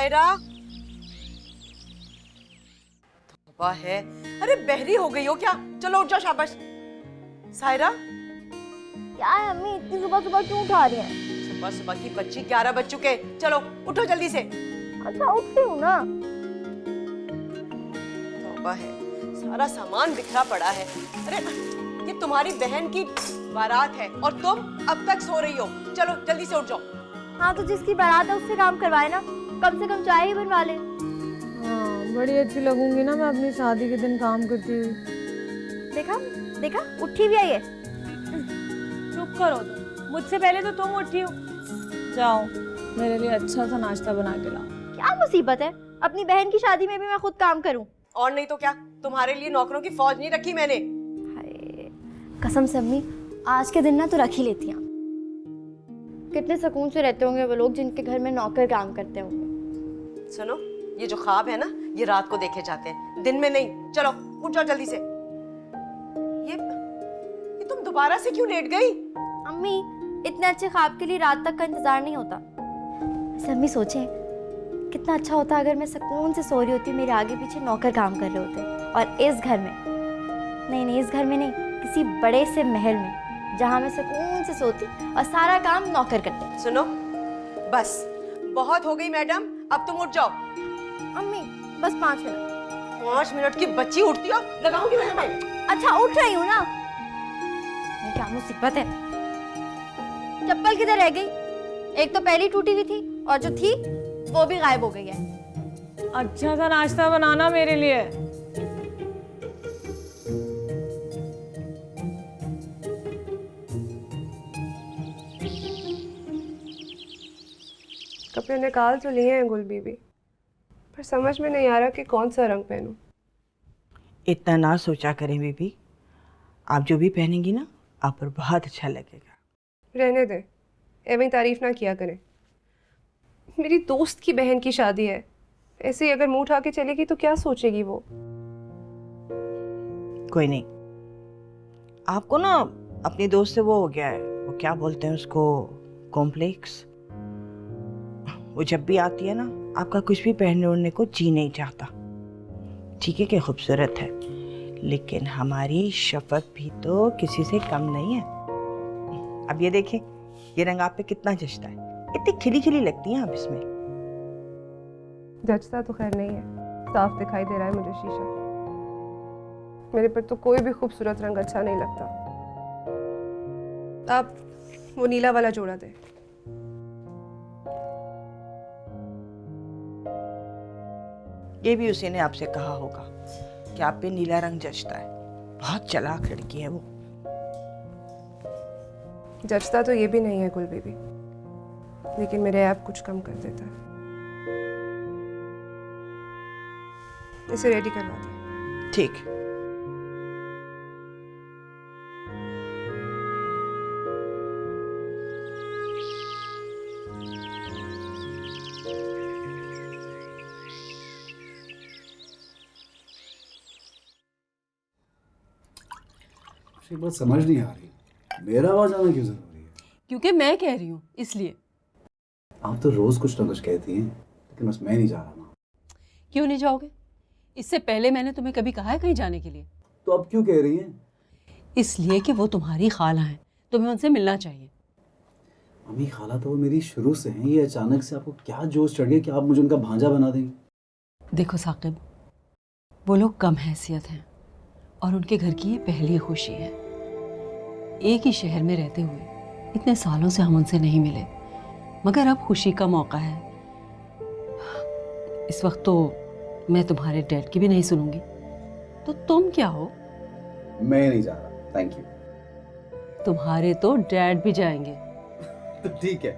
सायरा, तौबा है। अरे बहरी हो गई हो क्या? चलो उठ जाओ, शाबाश। सायरा, क्या है अम्मी, इतनी सुबह सुबह क्यों उठा रही हैं? सुबह सुबह की बच्ची, 11 बज चुके। चलो उठो जल्दी से। अच्छा उठती हूँ ना। तौबा है, सारा सामान बिखरा पड़ा है। अरे ये तुम्हारी बहन की बारात है और तुम अब तक सो रही हो। चलो जल्दी से उठ जाओ। हाँ तो जिसकी बारात है उससे काम करवाए ना, कम से कम चाय ही बनवा ले। हाँ, बड़ी अच्छी लगूंगी ना मैं अपनी शादी के दिन काम करती हुई। देखा देखा, उठी भी आई है। चुप करो तुम, मुझसे पहले तो तुम उठी हो। जाओ मेरे लिए अच्छा सा नाश्ता बना के लाओ। क्या मुसीबत है, अपनी बहन की शादी में भी मैं खुद काम करूं? और नहीं तो क्या, तुम्हारे लिए नौकरों की फौज नहीं रखी मैंने। हाय, कसम से अम्मी, आज के दिन ना तो रख ही लेती हैं। कितने सुकून से रहते होंगे वो लोग जिनके घर में नौकर काम करते होंगे। सुनो, ये जो ख्वाब है ना, ये रात को देखे जाते हैं, दिन में नहीं। चलो उठ जाओ जल्दी से। ये तुम दोबारा से क्यों लेट गई? अम्मी, इतने अच्छे ख्वाब के लिए रात तक का इंतजार नहीं होता। वैसे अम्मी सोचें, कितना अच्छा होता अगर मैं सुकून से सो रही होती, मेरे आगे पीछे नौकर काम कर रहे होते, और इस घर में नहीं, इस घर में नहीं, किसी बड़े से महल में जहाँ मैं सुकून से सोती और सारा काम नौकर करते। सुनो, बस बहुत हो गई मैडम, अब तुम उठ जाओ। अम्मी बस 5 मिनट। 5 मिनट की बच्ची उठती हो, लगाऊंगी मैं तुम्हें। अच्छा उठ रही हूँ ना। ये क्या मुसीबत है, चप्पल किधर रह गई? एक तो पहली टूटी हुई थी और जो थी वो भी गायब हो गई है। अच्छा सा नाश्ता बनाना मेरे लिए। कपड़े निकाल तो लिए हैं गुल बीबी, पर समझ में नहीं आ रहा कि कौन सा रंग पहनूं। इतना ना सोचा करें बीबी, आप जो भी पहनेंगी ना आप पर बहुत अच्छा लगेगा। रहने दे, एवं तारीफ ना किया करें। मेरी दोस्त की बहन की शादी है, ऐसे ही अगर मुंह उठा के चलेगी तो क्या सोचेगी वो? कोई नहीं, आपको ना अपनी दोस्त से वो हो गया है, वो क्या बोलते हैं उसको, कॉम्प्लेक्स। वो जब भी आती है ना आपका कुछ भी पहनने ओढ़ने को जी नहीं चाहता। ठीक है कि खूबसूरत है, लेकिन हमारी शफक भी तो किसी से कम नहीं है। अब ये देखें, ये रंग आप पे कितना जचता है, इतनी खिली खिली लगती हैं आप इसमें। जचता तो खैर नहीं है, साफ दिखाई दे रहा है मुझे शीशा। मेरे पर तो कोई भी खूबसूरत रंग अच्छा नहीं लगता। आप वो नीला वाला जोड़ा दे। ये भी उसी ने आपसे कहा होगा कि आप पे नीला रंग जचता है। बहुत चालाक लड़की है वो। जचता तो ये भी नहीं है गुल बीबी, लेकिन मेरे ऐप कुछ कम कर देता है। इसे रेडी करवा दे। ठीक। ये बात समझ नहीं आ रही, मेरा आवाज आना क्यों जरूरी है? क्योंकि मैं कह रही हूँ इसलिए। आप तो रोज कुछ ना कुछ कहती हैं, लेकिन बस मैं नहीं जा रहा ना। क्यों नहीं जाओगे? इससे पहले मैंने तुम्हें कभी कहा है कहीं जाने के लिए? तो अब क्यों कह रही हैं? इसलिए कि वो तुम्हारी खाला हैं, तुम्हें उनसे मिलना चाहिए। मम्मी खाला तो वो मेरी शुरू से हैं, ये अचानक से आपको क्या जोश चढ़ गया कि आप मुझे उनका भांजा बना देंगे? देखो साकिब, वो लोग कम हैसियत हैं और उनके घर की ये पहली खुशी है। एक ही शहर में रहते हुए इतने सालों से हम उनसे नहीं मिले, मगर अब खुशी का मौका है। इस वक्त तो मैं तुम्हारे डैड की भी नहीं सुनूंगी, तो तुम क्या हो? मैं नहीं जा रहा, थैंक यू। तुम्हारे तो डैड भी जाएंगे। तो ठीक है,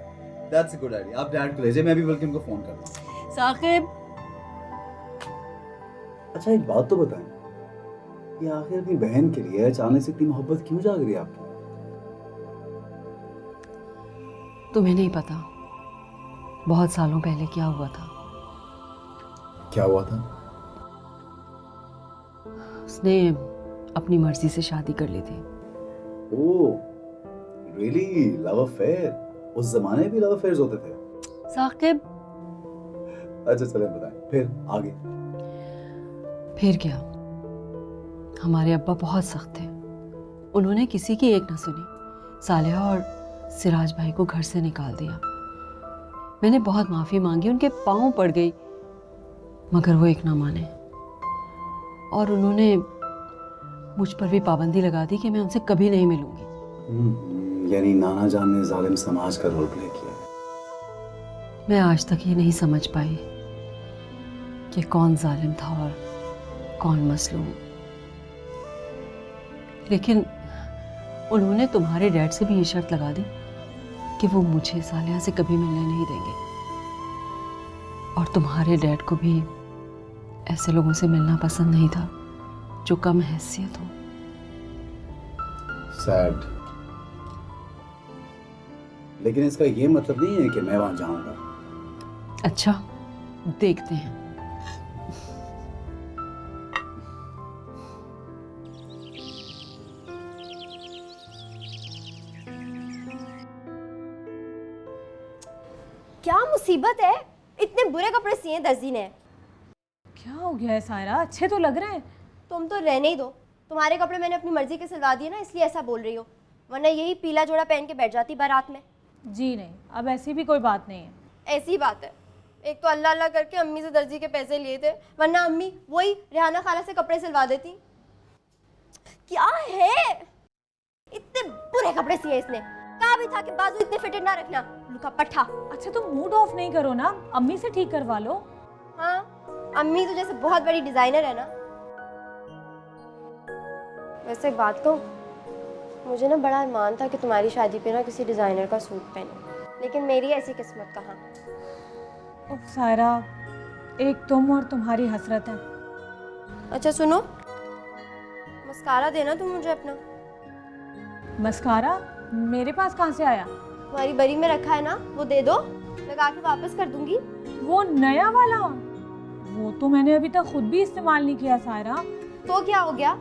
दैट्स अ गुड आइडिया। आप डैड को ले जाइए, मैं भी बल्कि उनको फोन कर दूँ। साकिब, अच्छा एक बात तो बताएं, ये आखिर अपनी बहन के लिए अचानक से इतनी मोहब्बत क्यों जाग रही है आपकी? तुम्हें नहीं पता बहुत सालों पहले क्या हुआ था। क्या हुआ था? उसने अपनी मर्जी से शादी कर ली थी। ओह, रियली? Love affair? उस जमाने भी लव अफेयर्स होते थे? साकिब, अच्छा चले बताएं, फिर आगे। फिर क्या, हमारे अब्बा बहुत सख्त थे। उन्होंने किसी की एक ना सुनी, सालिहा और सिराज भाई को घर से निकाल दिया। मैंने बहुत माफ़ी मांगी, उनके पाँव पड़ गई, मगर वो एक ना माने। और उन्होंने मुझ पर भी पाबंदी लगा दी कि मैं उनसे कभी नहीं मिलूंगी। यानी नाना जान ने जालिम समाज का रोल प्ले किया। मैं आज तक ये नहीं समझ पाई कि कौन जालिम था और कौन मजलूम। लेकिन उन्होंने तुम्हारे डैड से भी ये शर्त लगा दी कि वो मुझे सालिया से कभी मिलने नहीं देंगे, और तुम्हारे डैड को भी ऐसे लोगों से मिलना पसंद नहीं था जो कम हैसियत हो। सैड, लेकिन इसका ये मतलब नहीं है कि मैं वहां जाऊंगा। अच्छा, देखते हैं। क्या मुसीबत है, इतने बुरे कपड़े सिए दर्जी ने। क्या हो गया है सायरा, अच्छे तो लग रहे हैं। तुम तो रहने ही दो, तुम्हारे कपड़े मैंने अपनी मर्जी के सिलवा दिए ना, इसलिए ऐसा बोल रही हो, वरना यही पीला जोड़ा पहन के बैठ जाती बारात में। जी नहीं, अब ऐसी भी कोई बात नहीं है। ऐसी बात है, एक तो अल्लाह अल्लाह करके अम्मी से दर्जी के पैसे लिए थे, वरना अम्मी वही रेहाना खाला से कपड़े सिलवा देती। क्या है, इतने बुरे कपड़े सिए इसने। कहा भी था कि बाजू इतने फिटेड ना रखना, लुका पट्ठा। अच्छा तुम मूड ऑफ नहीं करो ना, अम्मी से ठीक करवा लो। हाँ, अम्मी तो जैसे बहुत बड़ी डिजाइनर है ना। वैसे एक बात कहूँ, मुझे ना बड़ा अरमान था कि तुम्हारी शादी पे ना किसी डिजाइनर का सूट पहने, लेकिन मेरी ऐसी किस्मत कहाँ। उफ सायरा, एक तुम और तुम्हारी हसरत है। अच्छा सुनो, मस्कारा देना तुम मुझे अपना। मस्कारा मेरे पास कहाँ से आया? तुम्हारी बरी में रखा है ना, वो दे दो, लगा के वापस कर दूंगी। वो नया वाला? वो तो मैंने अभी तक खुद भी इस्तेमाल नहीं किया सायरा। तो क्या हो गया,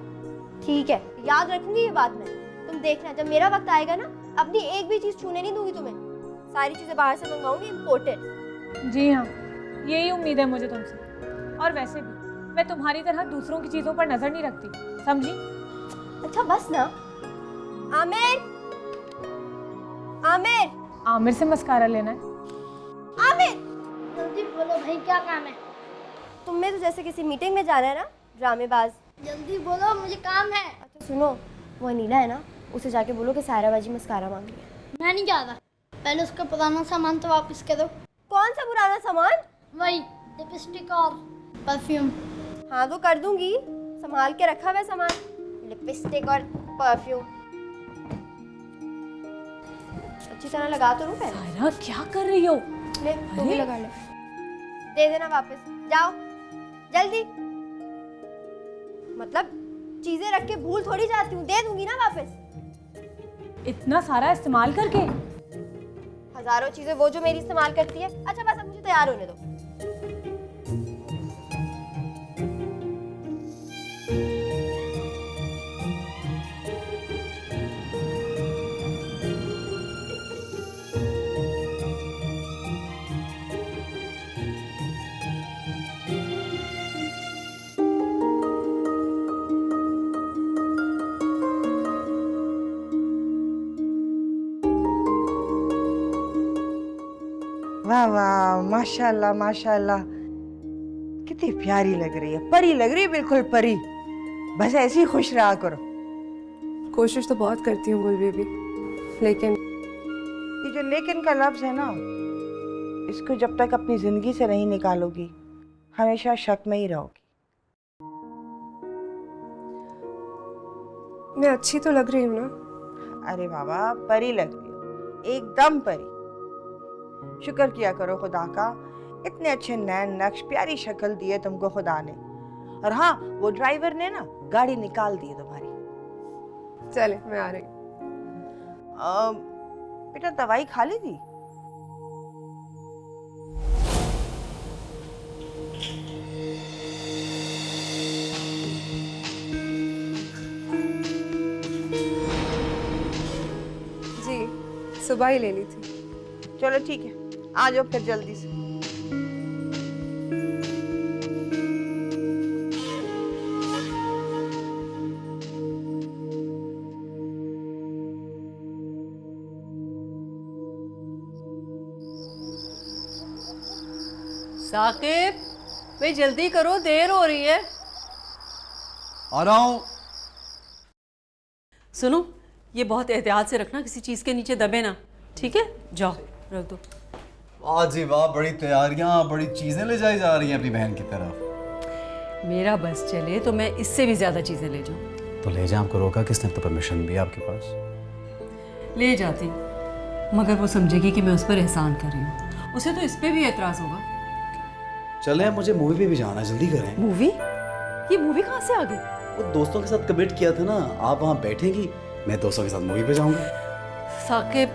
ठीक है, याद रखूंगी ये बात मैं। तुम देखना, जब मेरा वक्त आएगा ना, अपनी एक भी चीज छूने नहीं दूंगी तुम्हें। सारी चीजें बाहर से मंगाऊंगी, इम्पोर्टेड। जी हाँ, यही उम्मीद है मुझे तुमसे। और वैसे भी मैं तुम्हारी तरह दूसरों की चीजों पर नजर नहीं रखती, समझी? अच्छा बस ना। आमिर, आमिर, आमिर से मस्कारा लेना है? आमिर, जल्दी बोलो भाई, क्या काम है? तुम्हें तो जैसे किसी मीटिंग में जाना है ना, ड्रामेबाज। जल्दी बोलो, मुझे काम है। अच्छा सुनो, वो अनीला है ना, उसे जाके बोलो कि सायरा बाजी मस्कारा मांग रही है। मैं नहीं जाता, पहले उसका पुराना सामान तो वापस करो। कौन सा पुराना सामान? वही लिपस्टिक और परफ्यूम। हाँ तो कर दूंगी, संभाल के रखा हुआ है सामान, लिपस्टिक और परफ्यूम। अच्छी तरह लगा तो लूं पहले। सायरा क्या कर रही हो? ले, तू भी लगा ले। दे देना वापस, जाओ जल्दी। मतलब चीजें रख के भूल थोड़ी जाती हूँ, दे दूंगी ना वापस। इतना सारा इस्तेमाल करके? हजारों चीजें वो जो मेरी इस्तेमाल करती है। अच्छा बस अब मुझे तैयार होने दो। वाह वाह, माशाल्लाह माशाल्लाह, कितनी प्यारी लग रही है, परी लग रही है, बिल्कुल परी। बस ऐसे ही खुश रहा करो। कोशिश तो बहुत करती हूँ गुल बेबी, लेकिन ये जो लेकिन का लफ्ज है ना, इसको जब तक अपनी जिंदगी से नहीं निकालोगी, हमेशा शक में ही रहोगी। मैं अच्छी तो लग रही हूँ ना? अरे बाबा, परी लग रही हो, एकदम परी। शुक्र किया करो खुदा का, इतने अच्छे नैन नक्श, प्यारी शक्ल दी है तुमको खुदा ने। और हाँ, वो ड्राइवर ने ना गाड़ी निकाल दी है तुम्हारी। चले, मैं आ रही हूँ। बेटा दवाई खा ली थी? जी, सुबह ही ले ली थी। चलो ठीक है, आ जाओ फिर जल्दी से। साकिब, भाई जल्दी करो, देर हो रही है। आ रहा हूँ। सुनो, ये बहुत एहतियात से रखना, किसी चीज़ के नीचे दबे ना, ठीक है? जाओ, रख दो। वाह जी वाह, बड़ी तैयारियां, बड़ी चीजें ले जाई जा रही हैं अपनी बहन की तरफ। मेरा बस चले तो मैं इससे भी ज़्यादा चीज़ें ले जाऊँ। तो ले जा, आपको रोका किसने? तो परमिशन भी है आपके पास। ले जाती, मगर वो समझेगी कि मैं उस पर एहसान कर रही हूँ, उसे तो इस पे भी एतराज़ होगा। चले, मुझे मूवी पे भी जाना है, जल्दी करें। मूवी? ये मूवी कहाँ से आ गई? वो दोस्तों के साथ कमिट किया था ना, आप वहाँ बैठेंगी, मैं दोस्तों के साथ मूवी पे जाऊंगा। साकिब,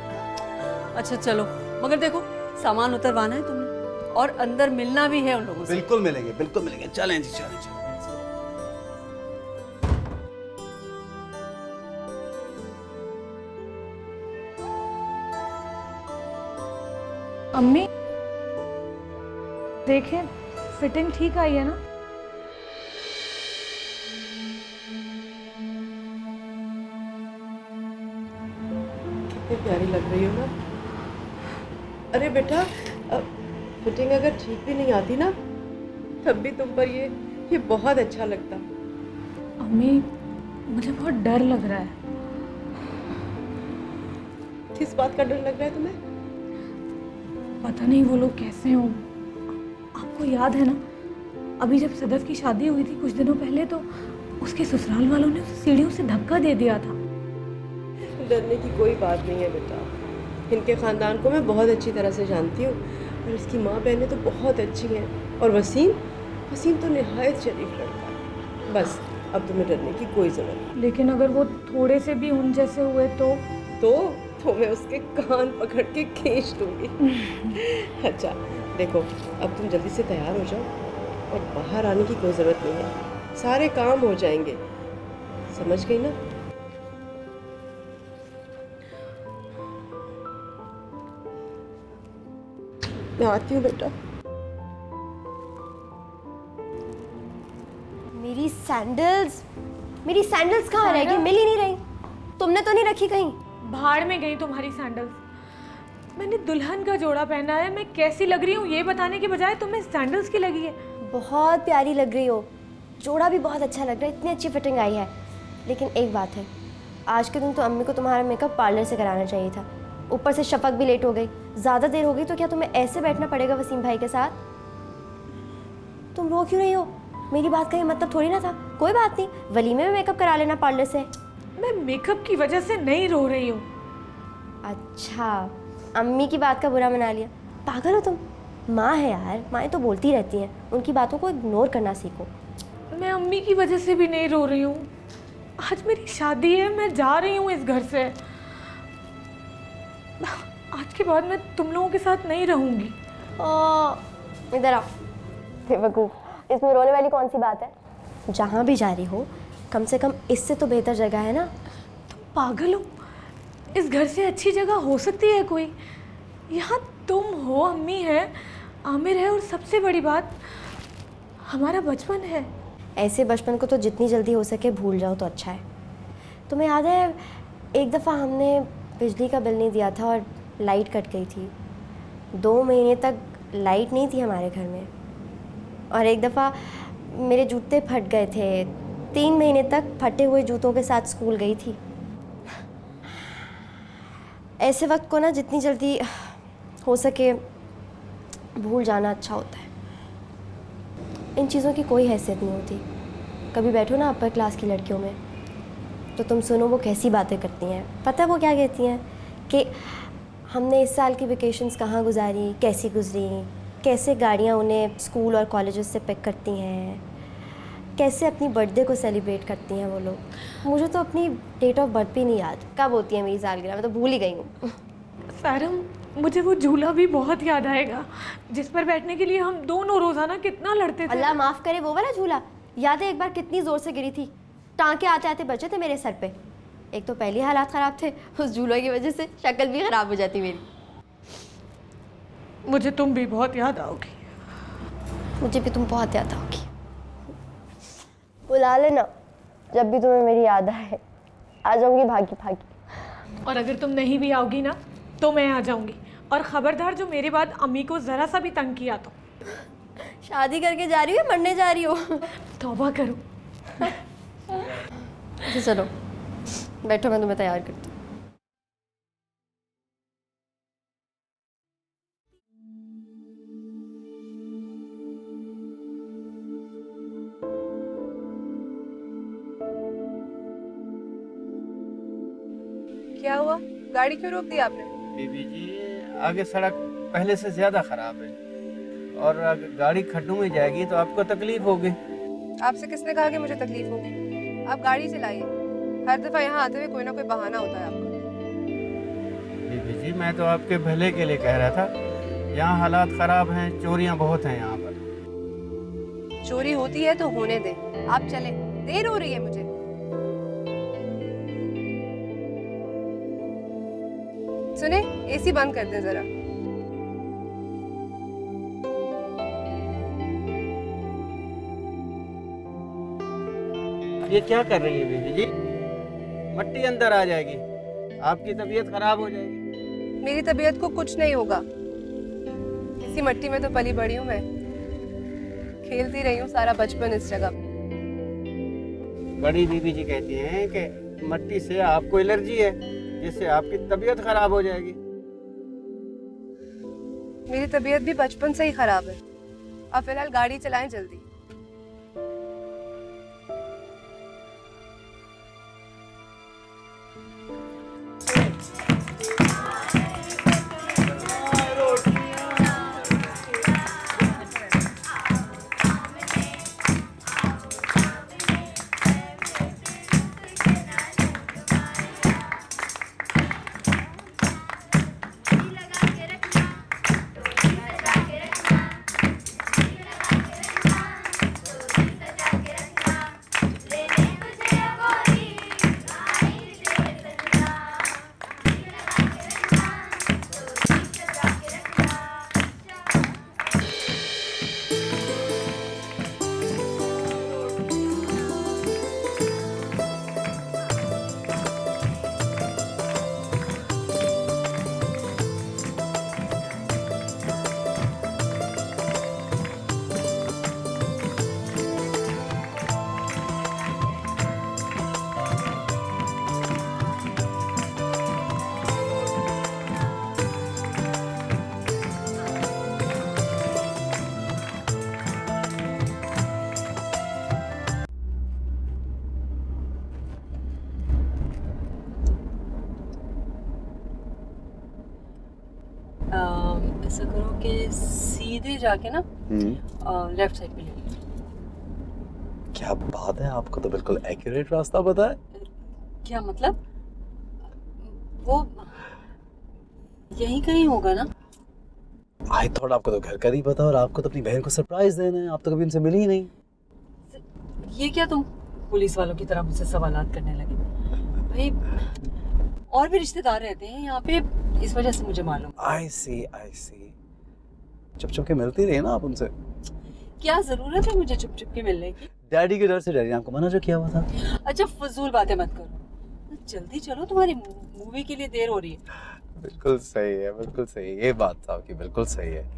अच्छा चलो, मगर देखो सामान उतरवाना है तुमने और अंदर मिलना भी है उन लोगों से। बिल्कुल मिलेंगे, बिल्कुल मिलेंगे। चलें जी, चलें चलें। अम्मी देखें, फिटिंग ठीक आई है ना? कितनी प्यारी लग रही हो ना। अरे बेटा, फिटिंग अगर ठीक भी नहीं आती ना, तब भी तुम पर ये बहुत अच्छा लगता। अम्मी, मुझे बहुत डर लग रहा है। किस बात का डर लग रहा है तुम्हें? पता नहीं वो लोग कैसे हों। आपको याद है ना, अभी जब सदफ की शादी हुई थी कुछ दिनों पहले, तो उसके ससुराल वालों ने उसे सीढ़ियों से धक्का दे दिया था। डरने की कोई बात नहीं है बेटा। इनके ख़ानदान को मैं बहुत अच्छी तरह से जानती हूँ और इसकी माँ बहनें तो बहुत अच्छी हैं। और वसीम तो निहायत शरीफ लड़का है। बस अब तुम्हें डरने की कोई ज़रूरत नहीं। लेकिन अगर वो थोड़े से भी उन जैसे हुए तो मैं उसके कान पकड़ के खींच दूँगी। अच्छा देखो, अब तुम जल्दी से तैयार हो जाओ और बाहर आने की कोई ज़रूरत नहीं है, सारे काम हो जाएंगे, समझ गई ना? मैं आती हूँ बेटा। मेरी सैंडल्स कहाँ रह गई? मिल ही नहीं रही। तुमने तो नहीं रखी कहीं? भाड़ में गई तुम्हारी सैंडल्स। मैंने दुल्हन का जोड़ा पहना है, मैं कैसी लग रही हूँ ये बताने के बजाय तुम्हें सैंडल्स की लगी है। बहुत प्यारी लग रही हो, जोड़ा भी बहुत अच्छा लग रहा है, इतनी अच्छी फिटिंग आई है। लेकिन एक बात है, आज के दिन तो अम्मी को तुम्हारा मेकअप पार्लर से कराना चाहिए था। ऊपर से शफक भी लेट हो गई, ज़्यादा देर हो गई तो क्या तुम्हें ऐसे बैठना पड़ेगा वसीम भाई के साथ? तुम रो क्यों रही हो? मेरी बात का ये मतलब थोड़ी ना था। कोई बात नहीं, वलीमे में मेकअप करा लेना पार्लर से। मैं मेकअप की वजह से नहीं रो रही हूँ। अच्छा, अम्मी की बात का बुरा मना लिया। पागल हो तुम, माँ है यार, माएँ तो बोलती रहती हैं, उनकी बातों को इग्नोर करना सीखो। मैं अम्मी की वजह से भी नहीं रो रही हूँ। आज मेरी शादी है, मैं जा रही हूँ इस घर से। आज के बाद मैं तुम लोगों के साथ नहीं रहूँगी। इधर आओ बेवकूफ़, इसमें रोने वाली कौन सी बात है? जहाँ भी जा रही हो, कम से कम इससे तो बेहतर जगह है ना। तुम पागल हो? इस घर से अच्छी जगह हो सकती है कोई? यहाँ तुम हो, अम्मी है, आमिर है, और सबसे बड़ी बात हमारा बचपन है। ऐसे बचपन को तो जितनी जल्दी हो सके भूल जाओ तो अच्छा है। तुम्हें याद है एक दफ़ा हमने बिजली का बिल नहीं दिया था और लाइट कट गई थी। 2 महीने तक लाइट नहीं थी हमारे घर में। और एक दफ़ा मेरे जूते फट गए थे, 3 महीने तक फटे हुए जूतों के साथ स्कूल गई थी। ऐसे वक्त को ना जितनी जल्दी हो सके भूल जाना अच्छा होता है। इन चीज़ों की कोई हैसियत नहीं होती। कभी बैठो ना अपर क्लास की लड़कियों में तो तुम सुनो वो कैसी बातें करती हैं। पता है वो क्या कहती हैं कि हमने इस साल की वेकेशंस कहाँ गुजारी, कैसी गुजरी, कैसे गाड़ियाँ उन्हें स्कूल और कॉलेजेस से पिक करती हैं, कैसे अपनी बर्थडे को सेलिब्रेट करती हैं वो लोग। मुझे तो अपनी डेट ऑफ बर्थ भी नहीं याद, कब होती है मेरी सालगिरह, मैं तो भूल ही गई हूँ। सारम, मुझे वो झूला भी बहुत याद आएगा जिस पर बैठने के लिए हम दोनों रोज़ाना कितना लड़ते थे। अल्लाह माफ़ करे, वो वाला झूला याद है? एक बार कितनी ज़ोर से गिरी थी, टाँके आते आते बचे थे मेरे सर पे। एक तो पहले हालात ख़राब थे, उस झूलों की वजह से शक्ल भी ख़राब हो जाती मेरी। मुझे तुम भी बहुत याद आओगी। मुझे भी तुम बहुत याद आओगी। बुला लेना जब भी तुम्हें मेरी याद आए, आ जाऊंगी भागी भागी। और अगर तुम नहीं भी आओगी ना तो मैं आ जाऊंगी। और ख़बरदार जो मेरे बाद अम्मी को ज़रा सा भी तंग किया तो। शादी करके जा रही हो या मरने जा रही हो? तौबा करो। अच्छा चलो बैठो, मैं तुम्हें तैयार करती हूँ। क्या हुआ, गाड़ी क्यों रोक दी आपने? बीबी जी, आगे सड़क पहले से ज्यादा खराब है और अगर गाड़ी खड्डों में जाएगी तो आपको तकलीफ होगी। आपसे किसने कहा कि मुझे तकलीफ होगी? आप गाड़ी चलाइए, हर दफा यहाँ आते हुए कोई ना कोई बहाना होता है आपका। बीबी जी, मैं तो आपके भले के लिए कह रहा था। यहाँ हालात खराब हैं, चोरियाँ बहुत हैं यहाँ पर। चोरी होती है तो होने दें, आप चले, देर हो रही है मुझे। सुने, एसी बंद कर दे जरा। ये क्या कर रही है बीबी जी? मट्टी अंदर आ जाएगी, आपकी तबीयत खराब हो जाएगी। मेरी तबीयत को कुछ नहीं होगा, इसी मिट्टी में तो पली बड़ी हूँ मैं, खेलती रही हूँ सारा बचपन इस जगह। बड़ी बीबी जी कहती हैं कि मट्टी से आपको एलर्जी है, जिससे आपकी तबीयत खराब हो जाएगी। मेरी तबीयत भी बचपन से ही खराब है। आप फिलहाल गाड़ी चलाएं जल्दी। ऐसा करो कि सीधे जाके ना लेफ्ट साइड पे ले लो। क्या बात है, आपको तो बिल्कुल एक्यूरेट रास्ता पता है। क्या मतलब? वो यहीं कहीं होगा ना? आई थॉट आपको तो घर का नहीं पता और आपको तो अपनी बहन को सरप्राइज देना है। आप तो कभी उनसे मिली ही नहीं। ये क्या तुम पुलिस वालों की तरह मुझसे सवालात करने लगे? भाई और भी रिश्तेदार रहते हैं यहाँ पे, इस वजह से मुझे मालूम। आई सी चुप चुप के मिलती रही ना आप उनसे। क्या जरूरत है मुझे चुप चुप के मिलने की? डैडी के डर से डैडी ने आपको मना जो किया हुआ था। अच्छा फजूल बातें मत करो, जल्दी चलो, तुम्हारी मूवी के लिए देर हो रही है। बिल्कुल सही है, बिल्कुल सही है, ये बात तो आपकी बिल्कुल सही है।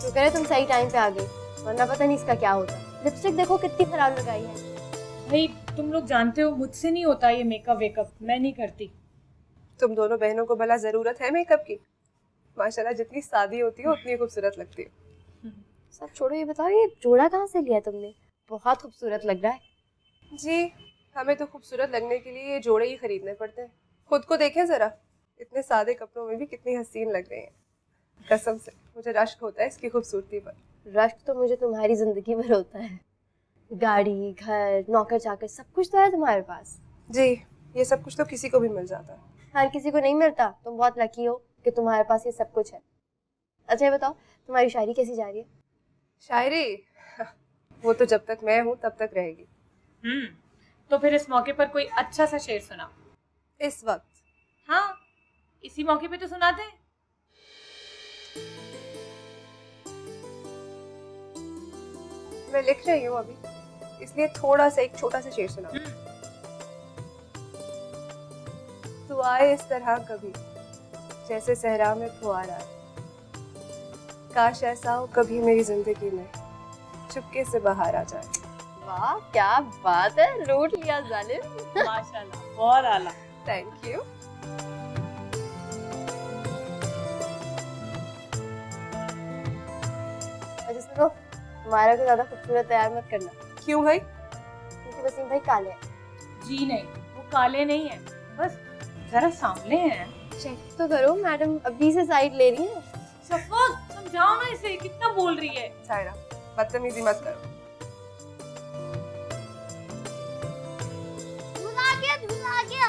शुक्र है तुम सही टाइम पे आ गई, वरना पता नहीं इसका क्या होता। लिपस्टिक देखो कितनी खराब लगाई है। भाई तुम लोग जानते हो मुझसे नहीं होता ये मेकअप वेकअप, मैं नहीं करती। तुम दोनों बहनों को भला जरूरत है मेकअप की? माशाल्लाह जितनी शादी होती है उतनी खूबसूरत लगती है। सब छोड़ो, ये बताओ ये जोड़ा कहाँ से लिया तुमने? बहुत खूबसूरत लग रहा है। जी, हमें तो खूबसूरत लगने के लिए ये जोड़े ही खरीदने पड़ते हैं। खुद को देखें जरा, इतने सादे कपड़ों में भी कितनी हसीन लग रही हैं। कसम से मुझे रश्क होता है इसकी खूबसूरती पर। रश्क तो मुझे तुम्हारी जिंदगी भर होता है। गाड़ी, घर, नौकर चाकर सब कुछ तो है तुम्हारे पास। जी, ये सब कुछ तो किसी को भी मिल जाता है। हर किसी को नहीं मिलता, तुम बहुत लकी हो कि तुम्हारे पास ये सब कुछ है। अच्छा ये बताओ तुम्हारी शायरी कैसी जा रही है? शायरी वो तो जब तक मैं हूँ तब तक रहेगी। तो फिर इस मौके पर कोई अच्छा सा शेर सुना। इस वक्त? हाँ, इसी मौके पे तो सुनाते हैं। मैं लिख रही हूँ अभी, इसलिए थोड़ा सा एक छोटा सा शेर सुना। तू आए इस तरह कभी जैसे सहरा में फुहार आए, काश ऐसा हो कभी मेरी जिंदगी में चुपके से बाहर आ जाए। वाह क्या बात है, लूट लिया जालिम। माशाल्लाह, बहुत आला। Thank you. अच्छा सुनो, हमारा को ज्यादा खूबसूरत तैयार मत करना, क्यों भाई? क्योंकि वसीम भाई काले हैं। जी नहीं, वो काले नहीं है, बस जरा सांवले हैं। चेक तो करो, मैडम अभी से साइड ले रही है। शफक समझाओ ना इसे, कितना बोल रही है। सायरा बदतमीजी मत करो। दूध आ गया, दूध आ गया।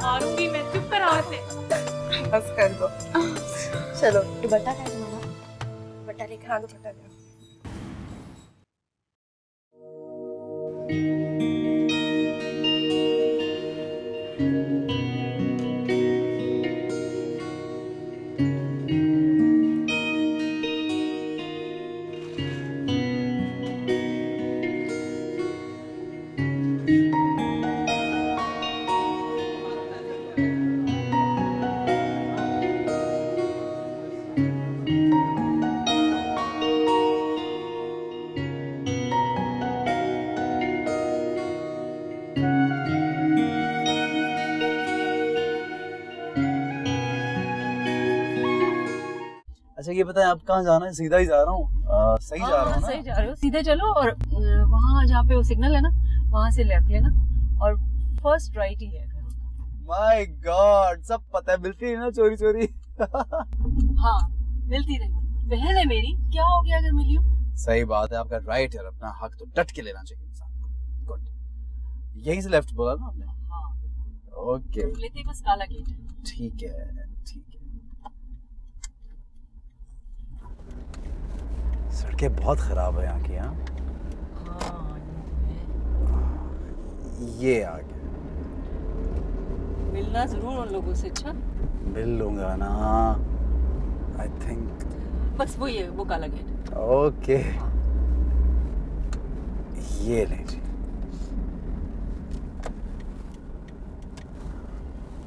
मारूंगी मैं, चुप कर हाथ से। बस कर दो। चलो दुपट्टा है तुम्हारा? दुपट्टा लेकर हाँ दुपट्टा ले। अच्छा ये बताएं आप कहाँ जाना है? सीधा ही जा रहा हूँ, सही जा रहा हूँ ना? सही जा रहे हो, सीधे चलो और वहाँ जहाँ पे वो सिग्नल है ना, वहाँ से लेफ्ट लेना और फर्स्ट राइट ही है घर। माय गॉड, सब पता है, मिलती है ना चोरी चोरी। हाँ मिलती रही, बहन है मेरी, क्या हो गया अगर मिली हो? सही बात है, आपका राइट है, अपना हक तो डट के लेना चाहिए इंसान को। गुड, यहीं से लेफ्ट बोला ना आपने? हाँ बिल्कुल। ओके लेते ही बस काला गेट है। ठीक है ठीक है। सड़कें बहुत खराब है यहाँ की। हाँ हाँ ये आ गया, मिलना जरूर उन लोगों से। अच्छा मिल लूंगा ना, आई थिंक। बस वही है, वो काला गेट। ओके ये ले जी,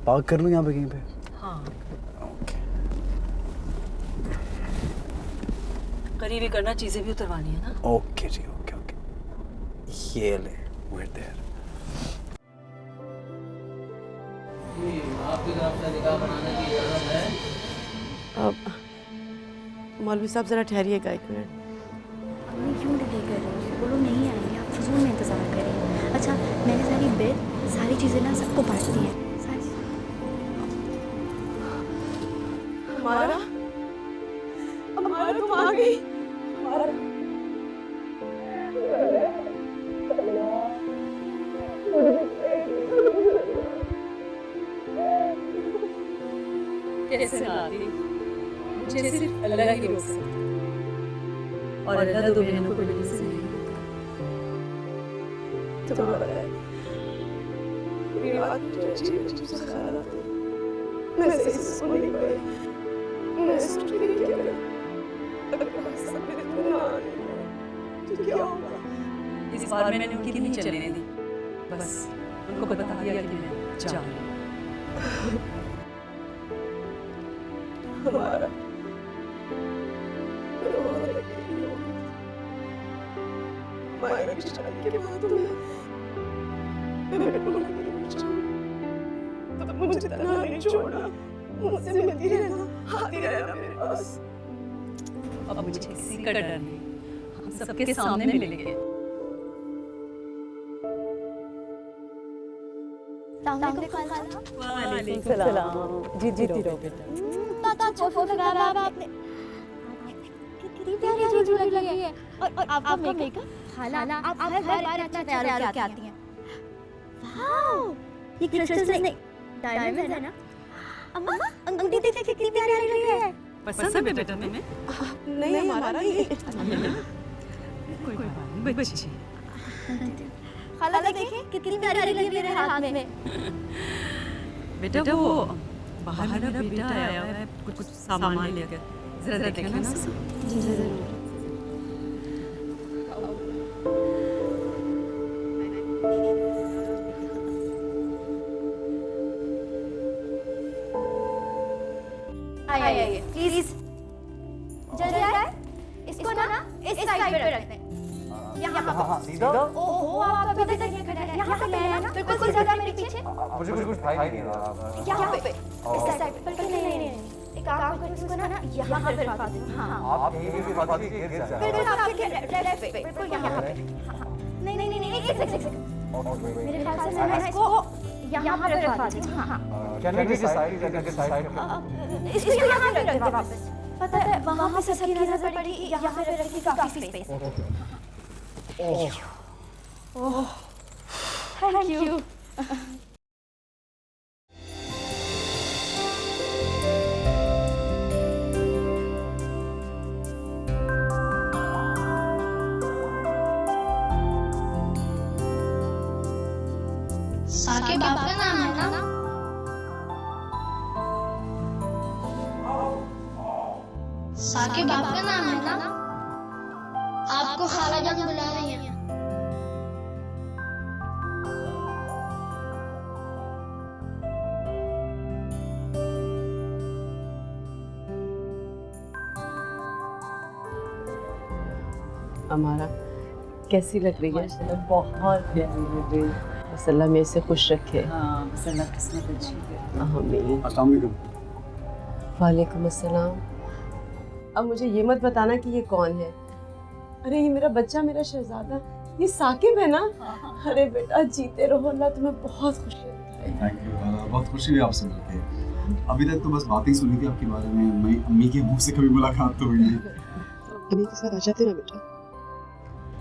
पार्क कर लूँ यहाँ पे कहीं पे? हाँ ओके करीब ही करना, चीजें भी उतरवानी है ना। ओके जी, ओके ओके ये ले, वेट देयर। आपकी तरफ से निकाह बनाने की इजाजत है? अब मौलवी साहब ज़रा ठहरिएगा एक मिनट। अम्मी क्यों डिले कर रहे हो? बोलो नहीं आएंगे, आप फजूल में इंतजार करिए। अच्छा मैंने सारी बिल, सारी चीज़ें ना सबको बांट दी हैं। हमारा हमारा तुम आ गई। कैसे आती, मुझे सिर्फ अल्लाह ही रोक सकता है, और अल्लाह तो बहनों को मिलने से नहीं रोकता। तुम्हें पता है मेरी बात मुझे अच्छी से ख्याल आता है। मैं सही से सुन नहीं पाई, मैं सोच रही थी कि अगर सब मेरे को ना आने तो क्या होगा। इस बार मैंने उनकी नहीं चलने दी, बस उनको बता दिया कि मैं जा रही हूँ। हमारा हमारा रिश्ता के बाद तुमने तब मुझे तन्हा नहीं छोड़ा, मुझसे मिलती रहना, आती रहना मेरे पास। अब मुझे किसी का डर नहीं, हम सबके सामने मिलेंगे। वालेकुम सलाम। जीती रहो बेटा। अच्छा फोटो लगा आपने, कितनी प्यारी चीज लगी है। और आपका मेकअप, खाला आप हर बार इतना तैयार होके आती हैं। वाओ, ये क्रिस्टल्स नहीं डायमंड्स है ना? अम्मा अंगूठी देखिए कितनी प्यारी लग रही है। पसंद है बेटा तुम्हें? नहीं हमारा ही। कोई बात नहीं बच्ची। खाला देखिए कितनी प्यारी लगी है मेरे हाथ में। बेटा वो बाहर मेरा बेटा आया है कुछ सामान लेकर, जरा देखना ना। जी ज़रूर। आइए प्लीज, जल्दी आए। इसको ना इस साइड पे रखते हैं, यहाँ पे। सीधा ओहो, आप अभी तक नहीं खड़े हैं, यहाँ पे ले आना, बिल्कुल सीधा मेरे पीछे, मुझे कुछ दिखाई नहीं दे रहा। यहाँ पे इस साइड पे। नहीं, एक काम करो, इसको ना यहाँ पे रखवा दो। हाँ, आप यहीं भी बात गिर जाए। बिल्कुल आपके लेफ्ट पे, बिल्कुल यहाँ पे। नहीं, एक सेकंड, मेरे ख्याल से मैं इसको यहाँ पे रखवा दी। हाँ, कैन वी डिसाइड इसको यहाँ पे रख दे वापस। पता है वहाँ से सबकी नजर पड़ी, यहाँ पे रखी काफी space. Oh, thank you. Saqib आपका नाम है ना? साकिब आपका नाम है ना? आपको खाला जान बुला रही है। हमारा कैसी लग रही है? बहुत प्यारी लग रही है। बस अल्लाह में इसे खुश रखे। हाँ, बस अल्लाह किस्मत अच्छी है। आमीन। अस्सलाम वालेकुम। वालेकुम अस्सलाम। अब मुझे ये मत बताना कि ये कौन है। अरे ये मेरा बच्चा, मेरा शहजादा, ये साकिब है ना? अरे बेटा जीते रहो, अल्लाह तुम्हें बहुत खुशी रखे। थैंक यू खाला, बहुत खुशी हुई आपसे मिलके। अभी तक तो बस बातें ही सुनी थी आपके बारे में, अम्मी के मुंह से कभी मुलाकात तो हुई नहीं। अभी के साथ आ जाते ना बेटा।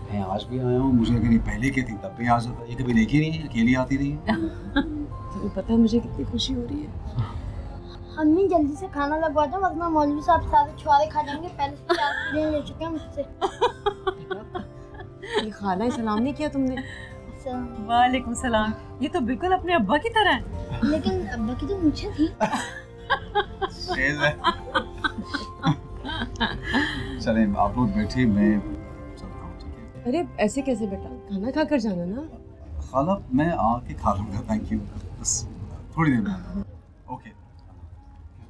मैं आज भी आया हूँ, मुझे अगर ये पहले की थी तब भी आ जाता। ये कभी देखी नहीं है, अकेली आती रही है। तुम्हें पता है मुझे कितनी खुशी हो रही है। अम्मी जल्दी से खाना लगवा दो, वरना मौलवी साहब सारे छुआरे खा जाएंगे। पहले से 4 चीजें ले चुके हैं मुझसे। ये खाना सलाम नहीं किया तुमने? वालेकुम सलाम। ये तो बिल्कुल अपने अब्बा की तरह है। लेकिन अब्बा की तो मुझे थी। चले आप लोग बैठिए, मैं चलता हूँ, ठीक है? अरे ऐसे कैसे बेटा, खाना खा कर जाना ना। खाला मैं आके खा लूँगा, थैंक यू। बस थोड़ी देर में। ओके।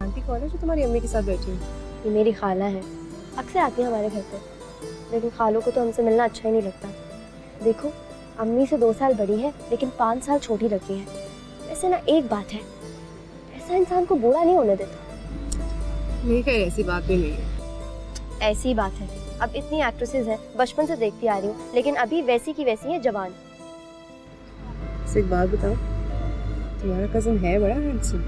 आंटी कौन है जो तुम्हारी अम्मी के साथ बैठी है? ये मेरी खाला है, अक्सर आती है हमारे घर पे, लेकिन खालों को तो हमसे मिलना अच्छा ही नहीं लगता। देखो, अम्मी से 2 साल बड़ी है, लेकिन 5 साल छोटी लगती है। वैसे ना एक बात है, ऐसा इंसान को बूढ़ा नहीं होने देता। नहीं, खैर ऐसी बात भी नहीं है। ऐसी ही बात है। अब इतनी एक्ट्रेसेस हैं, बचपन से देखती आ रही हूँ, लेकिन अभी वैसी की वैसी है जवान। एक बात बताओ, तुम्हारा कज़न है बड़ा हैंडसम?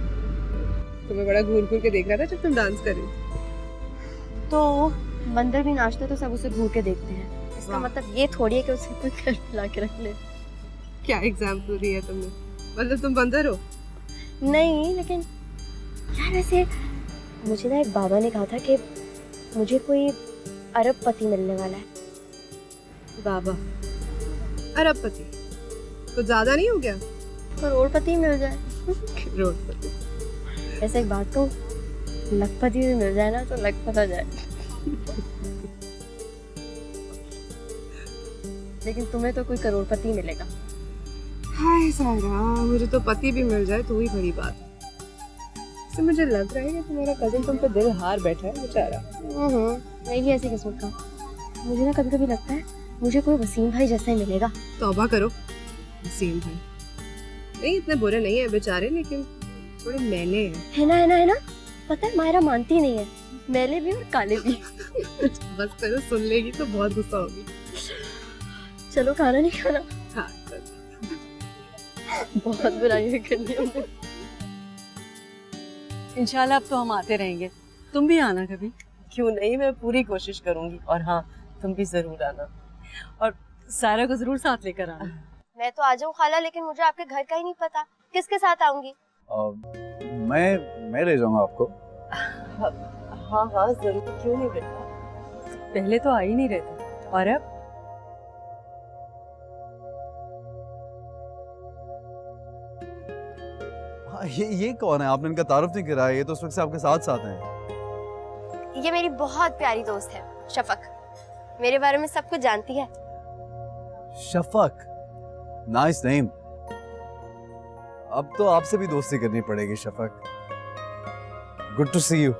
तुम्हें बड़ा घूर घूर के देख रहा था जब तुम डांस कर रही थी। तो बंदर भी नाचते तो सब उसे घूर के देखते हैं। इसका मतलब ये थोड़ी है कि उसे कोई घर ला के रख ले। क्या एग्जाम्पल दी है तुमने? मतलब तुम बंदर हो? नहीं, लेकिन यार वैसे मुझे ना एक बाबा ने कहा था कि मुझे कोई अरब पति मिलने वाला है। बाबा अरबपति? कुछ ज्यादा नहीं हो गया? करोड़पति मिल जाए। करोड़पति? ऐसे एक बात कहूँ, लखपति भी मिल जाए ना तो लखपत आ जाए। लेकिन तुम्हें तो कोई करोड़पति मिलेगा। हाय सारा, मुझे तो पति भी मिल जाए तो ही बड़ी बात है। तो मुझे लग रहा है कि तुम्हारा कजिन तुम पे दिल हार बैठा है बेचारा। मैं भी ऐसी किस्मत का। मुझे ना कभी कभी लगता है मुझे कोई वसीम भाई जैसा ही मिलेगा। तौबा करो, वसीम भाई नहीं इतने बुरे नहीं है बेचारे, लेकिन थोड़े मैले हैं। है ना। पता है मायरा मानती नहीं है, मैले भी और काले भी। बस करो, सुन लेगी तो बहुत गुस्सा होगी। चलो खाना नहीं खाना? हाँ, बहुत बुराई करनी है। इंशाल्लाह अब तो हम आते रहेंगे, तुम भी आना कभी। क्यों नहीं, मैं पूरी कोशिश करूंगी। और हाँ, तुम भी जरूर आना, और सारा को जरूर साथ लेकर आना। मैं तो आ जाऊँ खाला, लेकिन मुझे आपके घर का ही नहीं पता, किसके साथ आऊंगी? मैं ले जाऊंगा आपको। हाँ जरूर, क्यों नहीं बेटा। पहले तो आ ही नहीं रहते, और अब ये कौन है? आपने इनका तारुफ नहीं करा, ये तो उस वक्त से आपके साथ साथ हैं। ये मेरी बहुत प्यारी दोस्त है शफक, मेरे बारे में सब कुछ जानती है। Shafaq, nice name. अब तो आपसे भी दोस्ती करनी पड़ेगी Shafaq. Good to see you.